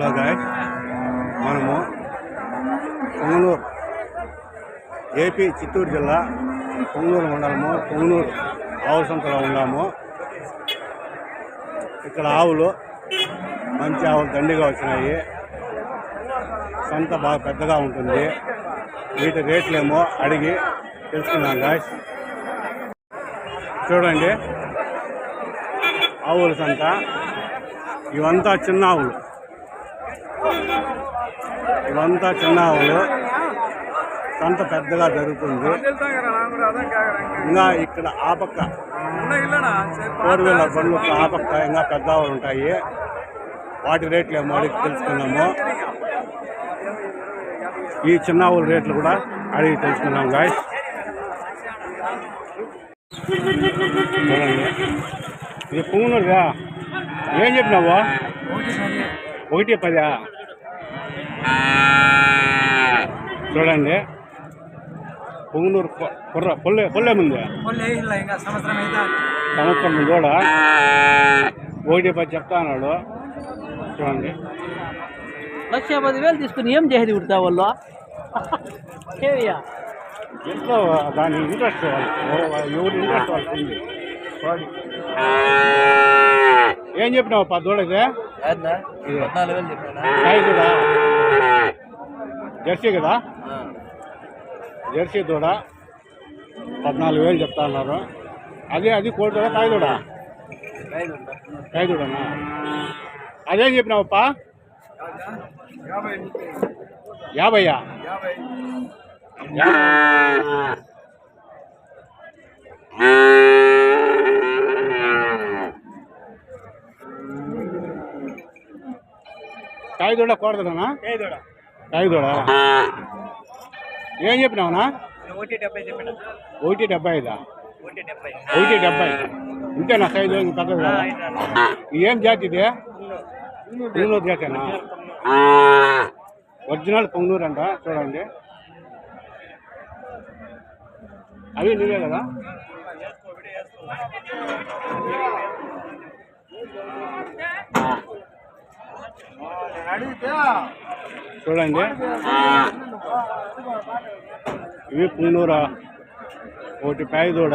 Hello guys, మనము Punganur AP Chittoor జిల్లా పొంగనూరు మండలము పొంగనూరు ఆవుల సంతలో ఉన్నాము. ఇక్కడ ఆవులు మంచి ఆవులు దండిగా వచ్చినాయి. సంత బాగా పెద్దగా ఉంటుంది. వీటి రేట్లేమో అడిగి తెలుసుకున్నాం గాయ్స్. చూడండి ఆవుల సంత. ఇవంతా చిన్న ఆవులు, సంత పెద్దగా జరుగుతుంది. ఇంకా ఇక్కడ ఆ పక్క 4 బండ్లు ఆ పక్క ఇంకా పెద్ద ఆవులు ఉంటాయి. వాటి రేట్లు ఏమో అడిగి తెలుసుకున్నాము. ఈ చిన్న ఆవుల రేట్లు కూడా అడిగి తెలుసుకున్నాం గాయ్స్. చూడండి, ఇది పొంగనూరుగా ఏం చెప్పినావు? 1.10. చూడండి పొంగనూరు పొల్లే ముందు సంవత్సరం ముందు కూడా 1.10 చెప్తా అన్నాడు. చూడండి 1,10,000 తీసుకుని ఏం చేసేది కుడతా వాళ్ళు ఎంతో దాని ఇంట్రెస్ట్ ఎవరి ఇంట్రెస్ట్ వాళ్ళకి ఉంది. ఏం చెప్పినావు దూడది? కదా జెర్సీ కదా, జెర్సీ దూడ 14,000 చెప్తా అన్నారు. అది కోడి దూడ, కాయ దూడ, కాయ దూడనా? అదేం చెప్పినావప్పా? 50. కాయ దూడ కోడదనా? కాయ దూడ ఏం చెప్పినావునా? 1.75. 1.70. ఇంతేనా సైజు? పెద్దది కదా. ఏం జాతి ఇది? పొంగనూరు జాతేనా? ఒరిజినల్ పొంగనూరు అంట. చూడండి అవి నువ్వే కదా. చూడండి ఇవి పొంగనూరు. ఒకటి పాయ దూడ,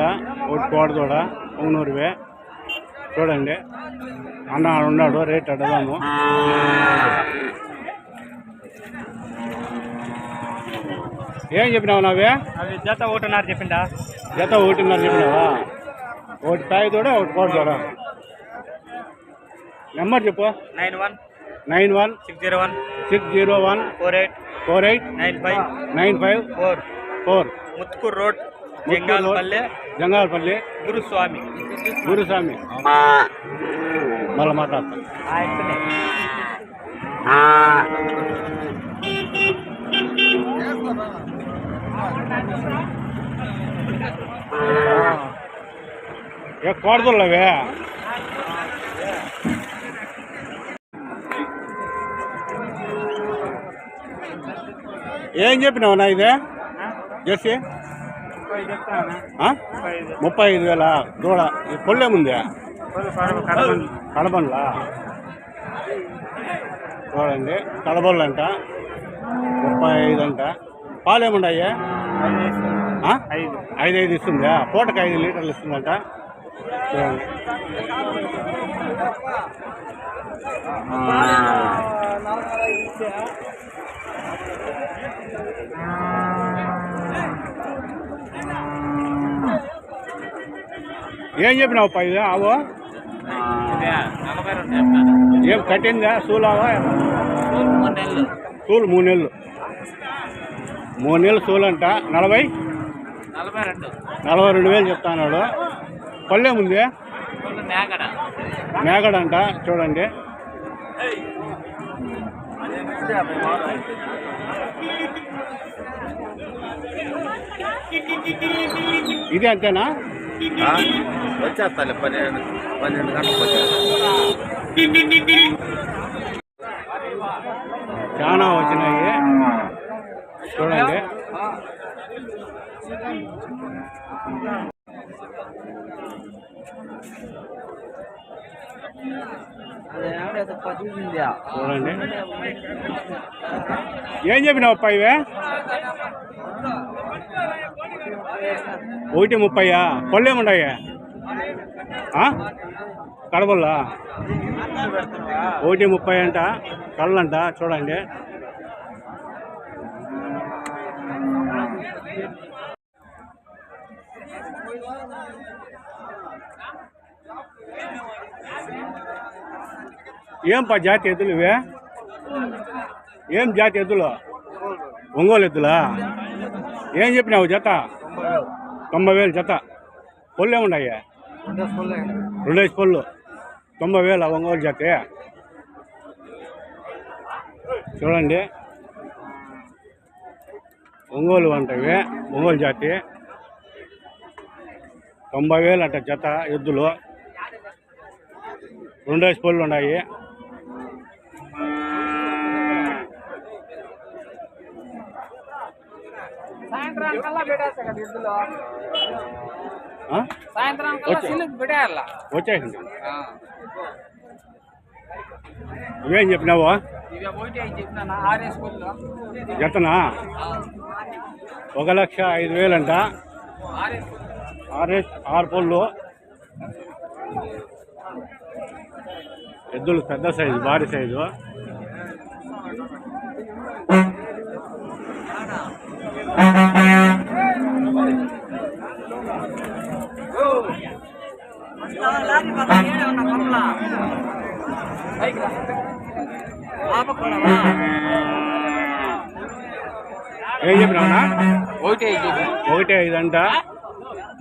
ఒకటి కోడ దూడ పొంగనూరువే. చూడండి అన్న ఉన్నాడు, రేట్ అడదాము. ఏం చెప్పినావు నావే? అవి జత 1.5 చెప్పిందా? జత 1.5 చెప్పినావా? ఒకటి పాయ దూడ, ఒకటి కోడ దూడ. నెంబర్ చెప్పు. 91 601 48 95 ముత్తుకూరు రోడ్, జంగాలపల్లి. గురుస్వామి మళ్ళీ మాట్లాడతాను. ఏ కోడదుల్లవే? ఏం చెప్పినావు నా ఇదే జెర్సీ? 35,000 దూడ. పొల్లే ముందే కడబండ్లా? చూడండి కడబళ్ళు అంట 35 అంట. పాలు ఏముండయ్యా? 5 ఇస్తుందా? పూటకి 5 లీటర్లు ఇస్తుందంట. చూడండి ఏం చెప్పినావు ఇది ఆవు? ఏం కట్టిందా? సూలావా? సూలు 3 నెలలు. 3 నెలలు సూలు అంట. 42,000 చెప్తా అన్నాడు. పళ్ళేముంది? మేగడ అంట. చూడండి ఇది అంతేనా? వచ్చేస్తాను 12 గంటలకు. చాలా వచ్చినాయి. చూడండి చూడండి. ఏం చెప్పినావప్ప ఇవే? 1:30. పళ్ళు ఏముండయా? కడపల్లా 1:30 అంట. కళ్ళంట. చూడండి. ఏం జాతి ఎద్దులు ఇవే? ఏం జాతి ఎద్దులు? ఒంగోలు ఎద్దులా? ఏం చెప్పినావు జత? 90,000 జత. పళ్ళు ఏమున్నాయా? 2 పళ్ళు. 90,000 ఒంగోలు జాతి. చూడండి. ఒంగోలు అంటవి. ఒంగోలు జాతి 90,000 అంట జత ఎద్దులు. 2 పళ్ళు ఉన్నాయి. వచ్చేసింది. ఇవేం చెప్పినావు? జతనా 1,05,000 అంట. 6 పళ్ళు. ఎద్దులు పెద్ద సైజు, భారీ సైజు. ఏం చెప్పినా? 1,05 అంట.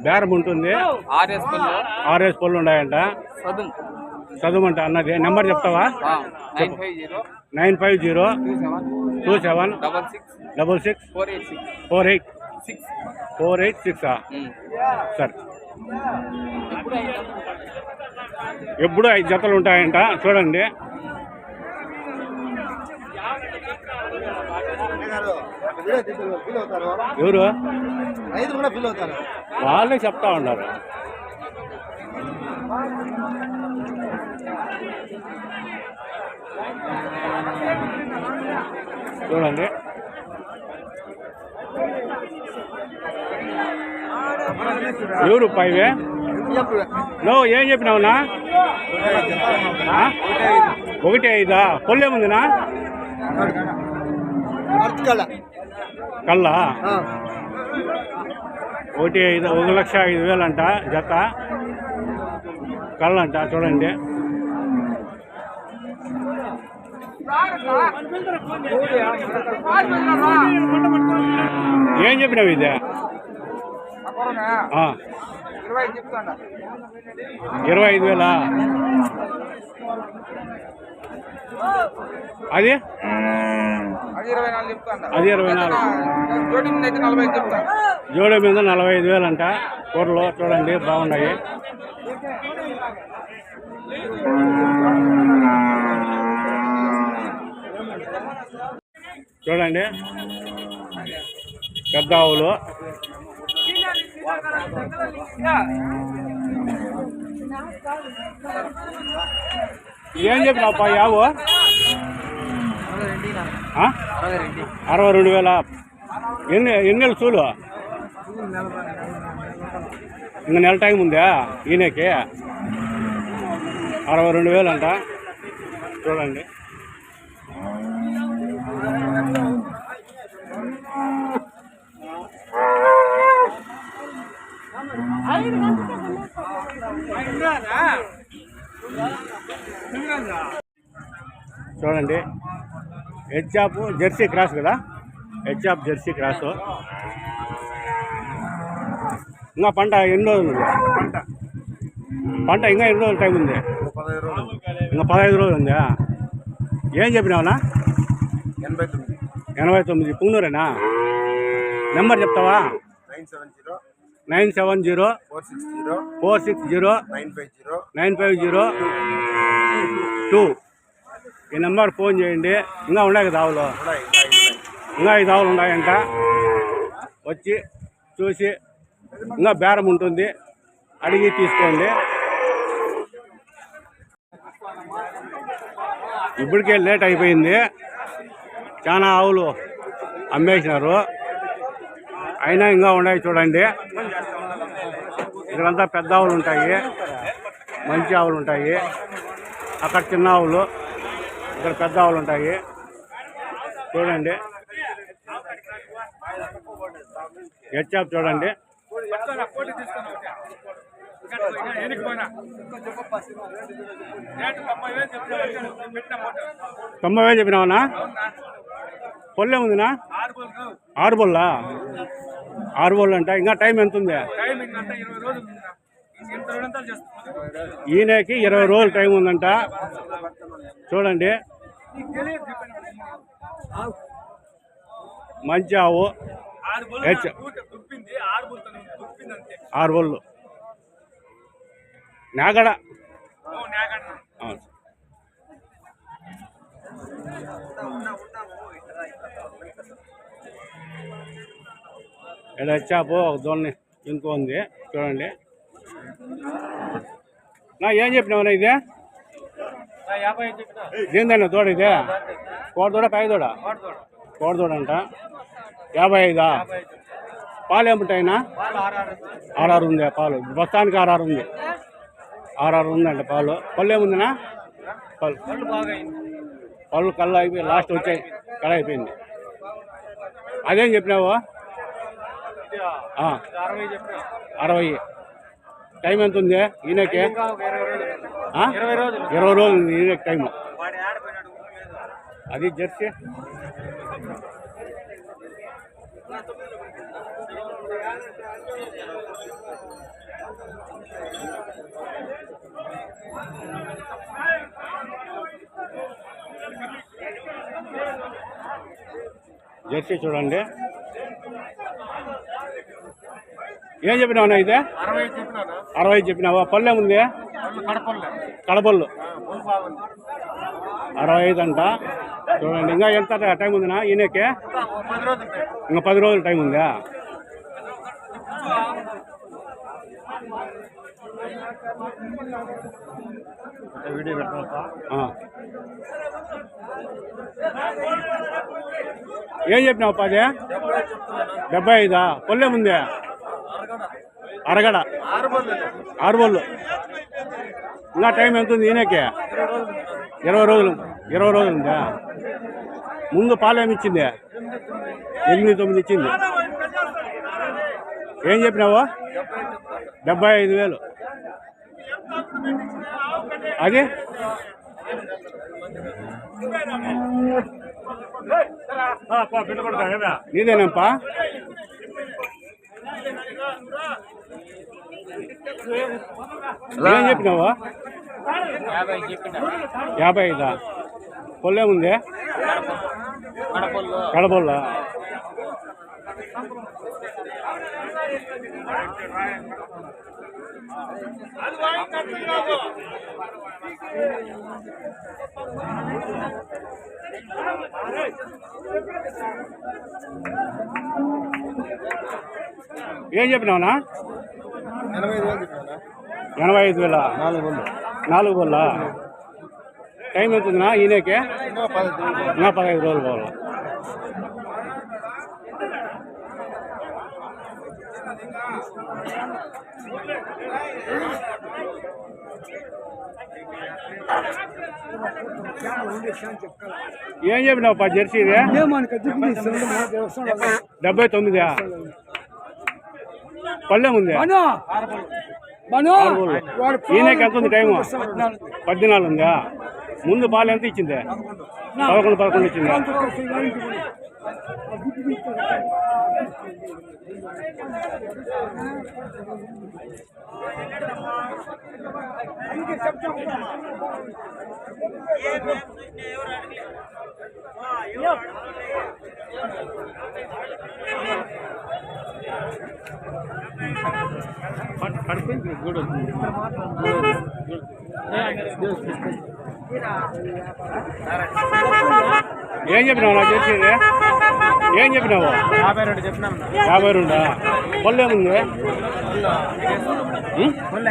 బేరం ఉంటుంది. 6 పళ్ళు ఉన్నాయంట. చదువుమంట అన్నది. నెంబర్ చెప్తావా? 950-956-66-486. సరే. ఎప్పుడు 5 జతలు ఉంటాయంట. చూడండి. ఎవరు? వాళ్ళే చెప్తా ఉన్నారు. చూడండి. ఎవరు పైవే? నువ్వు ఏం చెప్పినావునా? 1,05. పళ్ళు ఏముందినా? కల్లా 1,05. 1,05,000 అంట జత. కళ్ళంట. చూడండి. ఏం చెప్పినావు ఇది? 25,000. అది 24. జోడి మీద 45,000 అంట. కూరలు చూడండి బాగున్నాయి. చూడండి. పెద్ద ఆవులు. ఏం చెప్పినావు పా? యావు 62,000. ఎన్ని చూలు? ఇంకా నెల టైం ఉందా ఈయనకి? 62,000 అంట. చూడండి. చూడండి. హెచ్ఆప్ జెర్సీ క్రాస్ కదా? హెచ్ఆప్ జెర్సీ క్రాసు. ఇంకా పంట ఎన్ని రోజులు ఉంది? పంట ఇంకా ఎన్ని రోజులు టైం ఉంది? ఇంకా 15 రోజులు ఉందా? ఏం చెప్పినావునా? 89. పుంగనూరేనా? నెంబర్ చెప్తావా? 970-460-950-2. ఈ నెంబర్ ఫోన్ చేయండి. ఇంకా ఉన్నాయి కదా ఆవులు? ఇంకా 5 ఆవులు ఉన్నాయంట. వచ్చి చూసి ఇంకా బేరం ఉంటుంది. అడిగి తీసుకోండి. ఇప్పటికే లేట్ అయిపోయింది. చాలా ఆవులు అమ్మేసినారు, అయినా ఇంకా ఉన్నాయి చూడండి. ఇక్కడంతా పెద్ద ఆవులు ఉంటాయి, మంచి ఆవులు ఉంటాయి. అక్కడ చిన్న ఆవులు, ఇక్కడ పెద్ద ఆవులు ఉంటాయి చూడండి. హెచ్ఆప్ చూడండి. 90,000 చెప్పినావనా? పొల్లే ఉందినా? 6 బొల్లా? 6 బొల్లు అంట. ఇంకా టైం ఎంత ఉంది? ఈయనకి 20 రోజులు టైం ఉందంట చూడండి. మంచి ఆవు, 6 బొల్లు నాగడ. ఇక్కడ వచ్చాపు ఒక దోల్ని ఇంకో ఉంది చూడండి. నా ఏం చెప్పినావునా ఇది? ఏందన్నా తోడ ఇది? కోడదోడ కాయదోడ? కోడదోడ అంట. 55. పాలు ఏముంటాయినా? 6 ఉంది పాలు. బస్తానికి 6 ఉంది. 6 ఉందంట పాలు. పళ్ళు ఏముందినా? పళ్ళు కళ్ళు అయిపోయి లాస్ట్ వచ్చాయి, కళ అయిపోయింది. అదేం చెప్పినావు? 60. టైం ఎంత ఉంది ఈయనకి? 20 రోజులు ఉంది ఈయనకి టైము. అది జెర్సీ. జెర్సీ చూడండి. ఏం చెప్పినావునా ఇది? 60 చెప్పినావా? పళ్ళు ఏముంది? కడపళ్ళు. 65 అంట చూడండి. ఇంకా ఎంత టైం ఉందినా ఈయనకి? ఇంకా 10 రోజులు టైం ఉందా? వీడియో ఏం చెప్పినావు? 10? 75. పొల్లే ముందే? అరగడ. 6 బొల్లు. ఇంకా టైం ఎంత ఉంది ఈయనకి? 20 రోజులు. 20 రోజులు ఉందా? ముందు పాలు ఏమి ఇచ్చింది? 8-9 ఇచ్చింది. ఏం చెప్పినావు? 75,000. అది నీదేనప్పా? ఏం చెప్పినావా? 55. పొల్లేముంది? కడపొల్లా. ఏం చెప్పినావునా? 85,000. 4 బొల్లా. టైం అవుతుందినా ఈయనకి? ఇంకా 15 రోజులు పోవాలి. ఏం చెప్పినావు జెర్సీ ఇది? 79. పళ్ళేముంది? ఈయనకి ఎంత ఉంది టైము? 14 ఉందా? ముందు పాలు ఎంత ఇచ్చింది? 11 ఇచ్చింది. ఏం చెప్పినావు నాకు తెలిసింది? ఏం చెప్పినావు 52 చెప్పినాం. 52 పళ్ళు ఏముంది పళ్ళు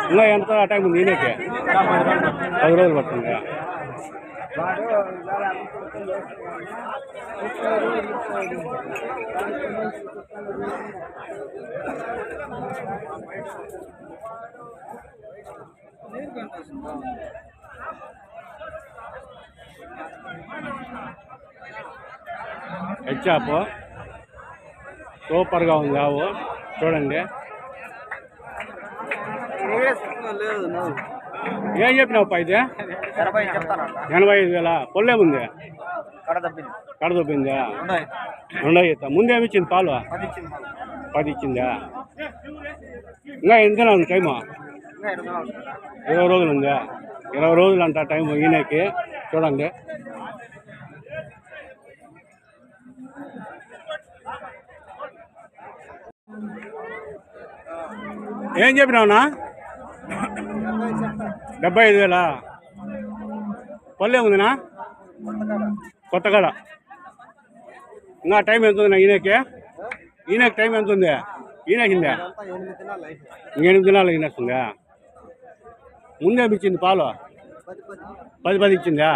ఇంకా ఎంత టైం ఉంది ఈయనకి 10 రోజులు పడుతుంది. హెచ్చాపు సూపర్గా ఉంది ఆవు చూడండి. ఏం చెప్పినావు పా ఇది 85,000 పొల్లేముంది కడదొబ్బిందా 2 ముందేమి ఇచ్చింది పాలు 10 ఇచ్చిందా ఇంకా ఎంత ఉంది టైము 20 రోజులు ఉందా 20 రోజులు అంట టైం ఈయనకి చూడండి. ఏం చెప్పినావునా 75,000 పళ్ళు ఏముందినా కొత్తగడ. ఇంకా టైం ఎంత ఉంది ఈయనకి టైం ఎంత ఉంది ఈయనకిందా 8 దినాలు ఈయనస్తుందా. ముందేమి ఇచ్చింది పాలు 10 ఇచ్చిందా.